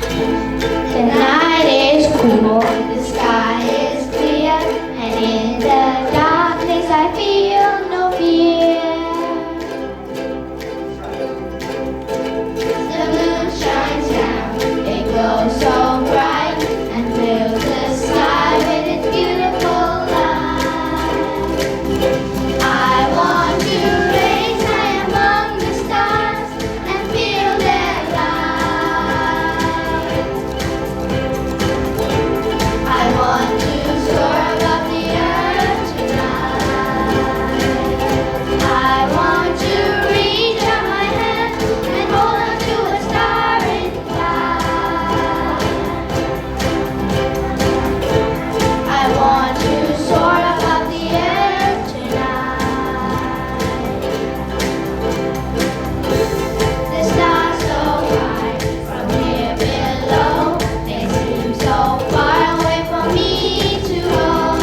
The night is cool, the sky is clear, and in the darkness I feel no fear. The moon shines down, it glows so bright, and fills the sky with its beautiful light. I want to race high among the stars and feel their light. I want to soar above the earth tonight. I want to reach out my hand and hold on to a star in the sky. I want to soar above the earth tonight. The stars so high from here below, they seem so far away for me to hold.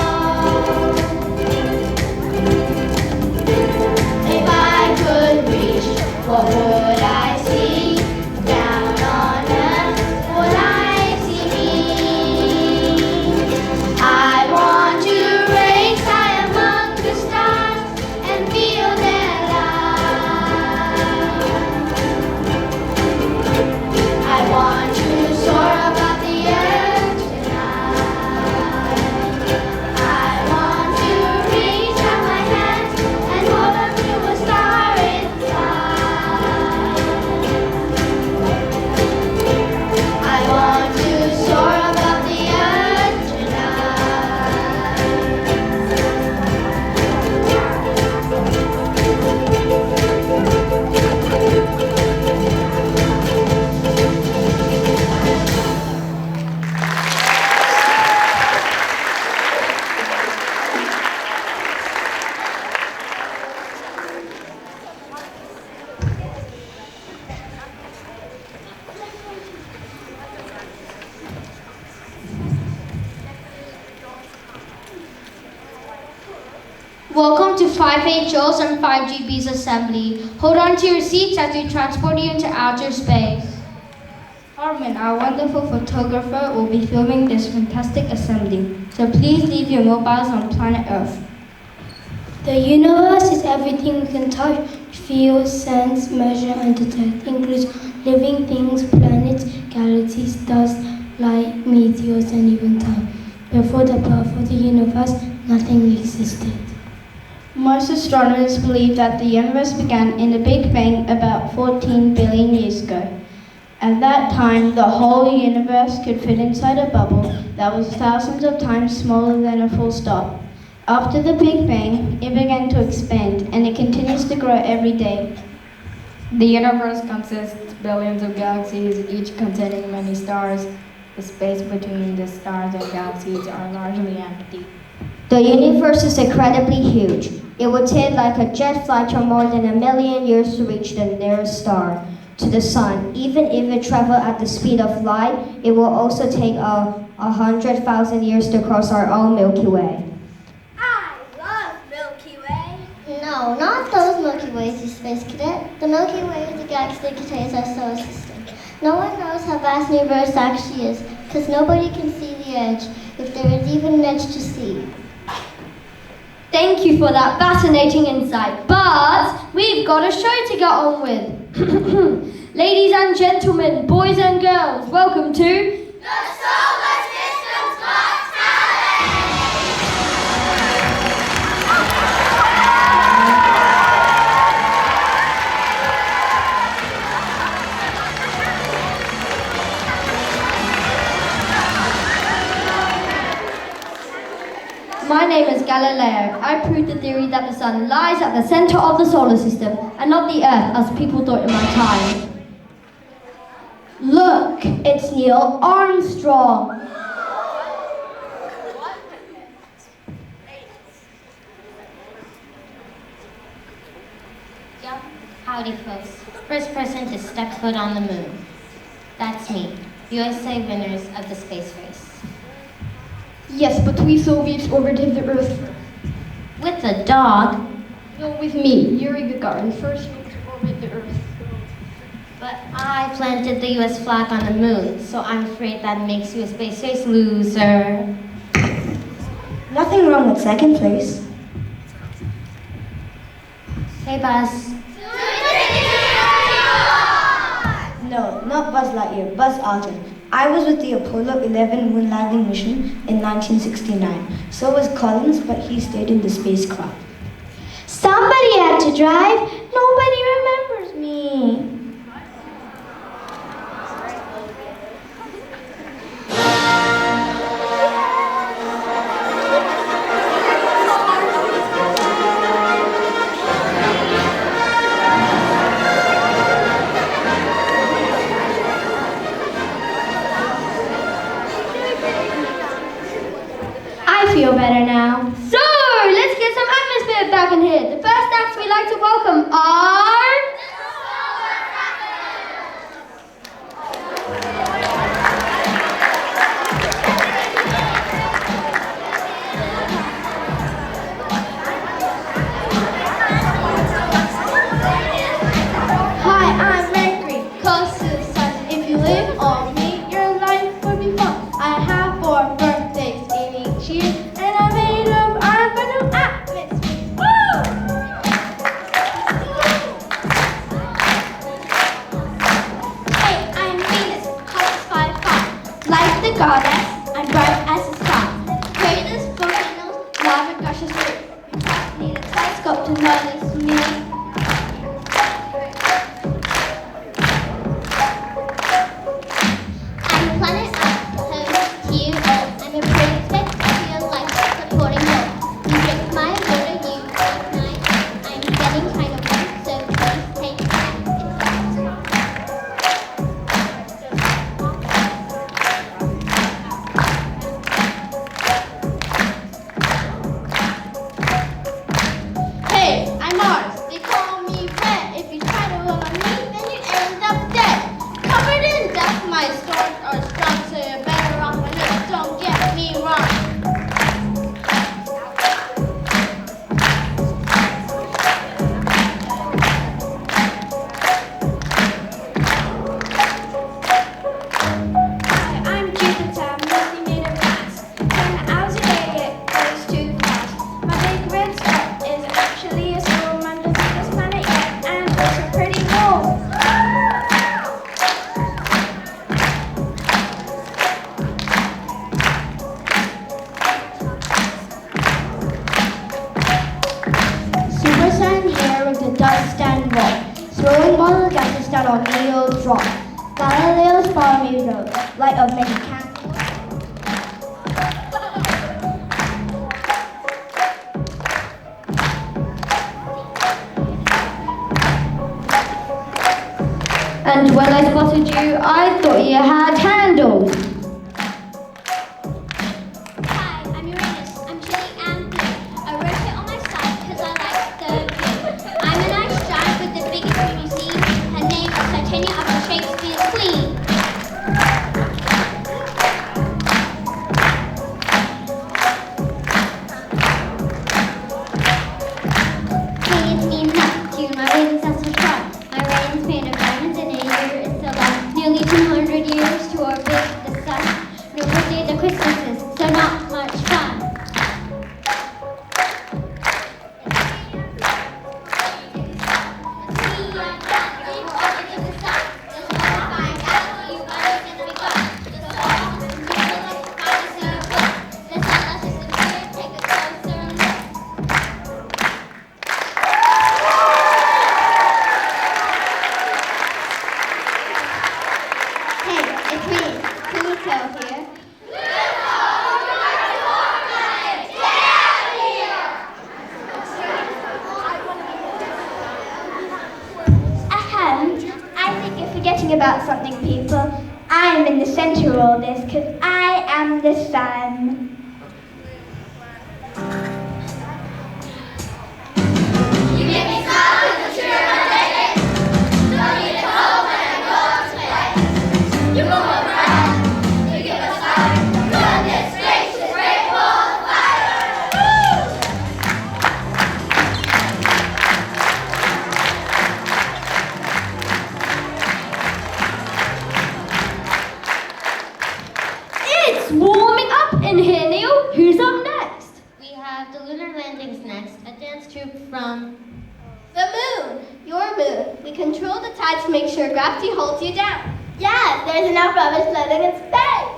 If I could reach, what would I see? Down on earth, would I see me? I want to race high among the stars and feel their light. I want to soar above the earth tonight. I want to reach out my hands and hold on to a star inside. I want to soar above the earth tonight. Welcome to 5HO's and 5GB's assembly. Hold on to your seats as we transport you into outer space. Armin, our wonderful photographer, will be filming this fantastic assembly. So please leave your mobiles on planet Earth. The universe is everything we can touch, feel, sense, measure, and detect. Includes living things, planets, galaxies, dust, light, meteors, and even time. Before the birth of the universe, nothing existed. Most astronomers believe that the universe began in the Big Bang about 14 billion years ago. At that time, the whole universe could fit inside a bubble that was thousands of times smaller than a full stop. After the Big Bang, it began to expand, and it continues to grow every day. The universe consists of billions of galaxies, each containing many stars. The space between the stars and galaxies are largely empty. The universe is incredibly huge. It would take like a jet flight or more than 1 million years to reach the nearest star, to the sun. Even if it traveled at the speed of light, it will also take 100,000 years to cross our own Milky Way. I love Milky Way. No, not those Milky Ways, you space cadet. The Milky Way is the galaxy that contains our solar system. No one knows how vast the universe actually is, because nobody can see the edge, if there is even an edge to see. Thank you for that fascinating insight, but we've got a show to get on with. Ladies and gentlemen, boys and girls, welcome to The Solar System's Got Talent! My name is Galileo. I proved the theory that the sun lies at the center of the solar system and not the earth as people thought in my time. Look, it's Neil Armstrong. Yup, howdy folks. First person to step foot on the moon. That's me, USA winners of the space race. Yes, but we Soviets orbited the Earth first. With a dog? No, with me, Yuri Gagarin, first man to orbit the Earth. But I planted the US flag on the moon, so I'm afraid that makes you a space race loser. Nothing wrong with second place. Hey, Buzz. No, not Buzz Lightyear, Buzz Aldrin. I was with the Apollo 11 moon landing mission in 1969. So was Collins, but he stayed in the spacecraft. Somebody had to drive. Nobody remembers me. I feel better now. So, let's get some atmosphere back in here. The first acts we'd like to welcome are... Hi, I'm Mercury, close to the sun. If you live on me, your life would be fun. I have 4 birthdays in each year, and I made of iron for new atmosphere. Woo! Hey, I'm Venus, colors 5'5". Like the goddess, I'm bright as the star. Craters, volcanoes, lava gushes through. You just need a telescope to notice me. I'm planet Earth, home to you all. I'm a princess, feels like supporting you. You drink my water, you drink mine. I'm getting kind of weak, so please take care. Hey, I'm Mars. They call me Red. If you try to run on me, then you end up dead. Covered in dust, my storms are strong, so you're better off my lips. Don't get me wrong. Hi, I'm Jupiter, mostly made of glass. 10 hours a day, it goes too fast. My big red spot is actually a storm under this planet yet, and it's pretty warm. Super Saiyan here with the dust and rock. Swirling ball of gases down on Neo's drop. Galileo's follow me road, light of many candles. And when I spotted you, I thought you had handles. Hi, I'm Uranus. I'm chilly and blue. I rotate on my side because I like the view. I'm a nice giant with the biggest moon you see. Her name is Titania of the Shakespeare's Queen. Hey, it's me, Neptune. My wings are so strong. My rain's made of diamonds in a year. It's so long. Nearly 200 years to orbit the sun. No birthdays or Christmases, so not much fun. Hey, it's me, Pluto here. I think you're forgetting about something, people. I'm in the center of all this because I am the sun. You make me smile with the truth of my day. Don't need to go when I go out to play. You move around, you give us fire. Goodness gracious, great ball of fire. Who's up next? We have the lunar landings next, a dance troupe from The moon, your moon. We control the tides to make sure gravity holds you down. Yes, there's enough rubbish floating in space.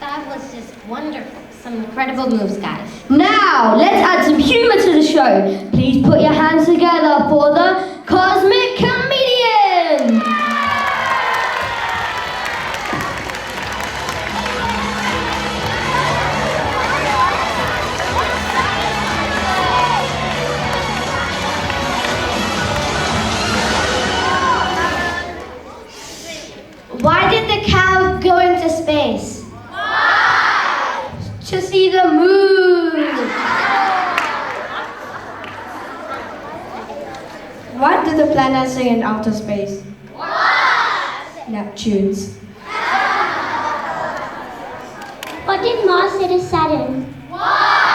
That was just wonderful. Some incredible moves, guys. Now, let's add some humor to the show. Please put your hands together for the Cosmic Comedian. Why did the cow go into space? To see the moon. What do the planets say in outer space? Neptune's. What did Mars say to Saturn?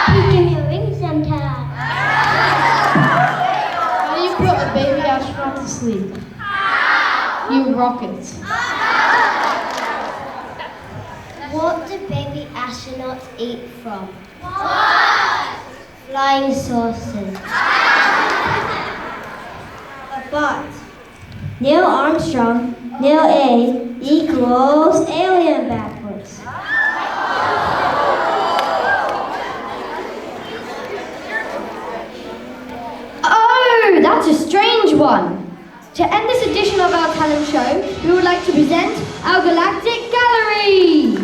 Please give me a ring sometime. How do you put a baby astronaut to sleep? You rocket. What do baby astronauts eat from? Flying saucers. But Neil Armstrong, Neil A equals alien backwards. Oh, that's a strange one. To end this edition of our talent show, we would like to present our Galactic Gallery.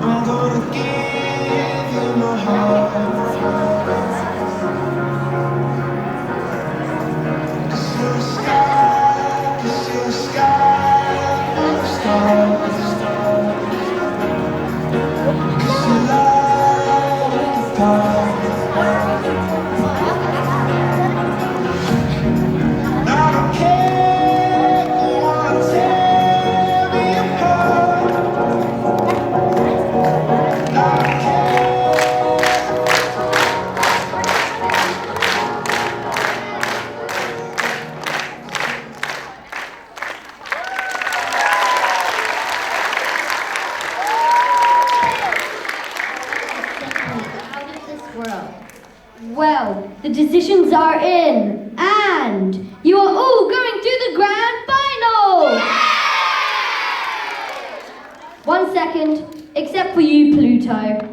I'm gonna give you my heart. 'Cause you're a sky, 'cause you're a sky full of stars. 'Cause you light the path. I don't care, you wanna tear me apart. I don't care. Out of this world. Well, the decisions are in, and you are all going to the grand final! 1 second, except for you, Pluto.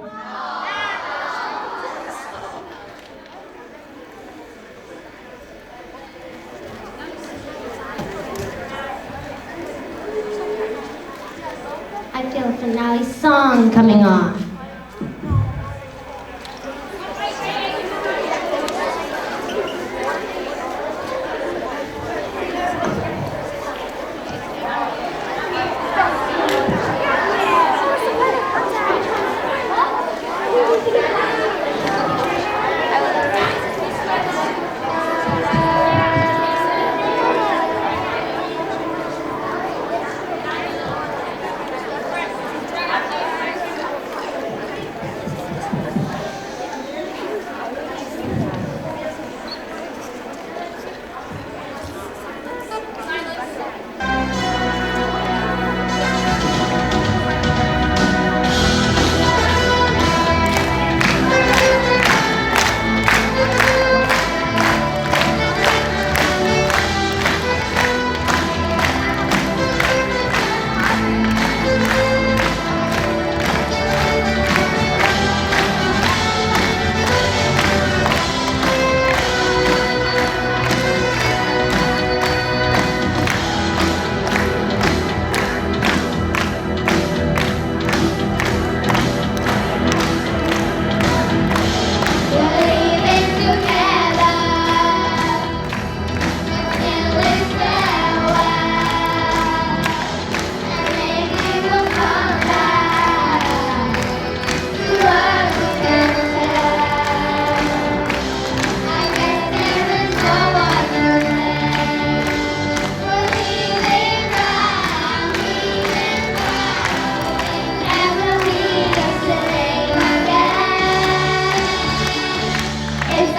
I feel a finale song coming on.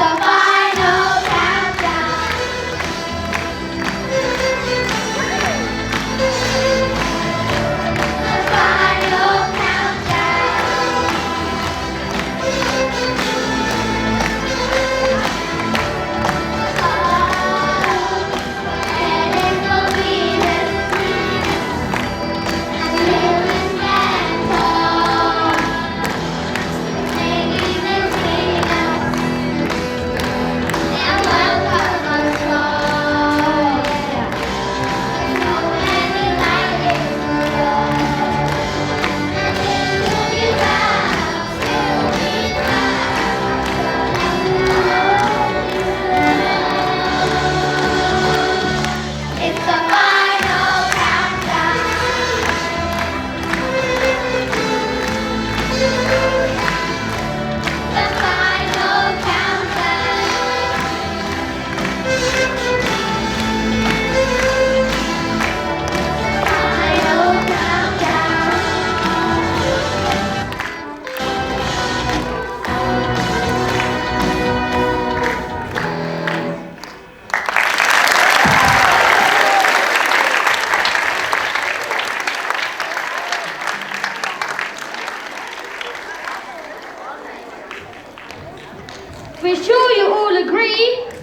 the final countdown. The final countdown. And it will be the sweetest and sweetest anthem. Singing and singing us and welcome us all. So many lights and it will be loud, still be loud. It's the final countdown. The final We're sure you all agree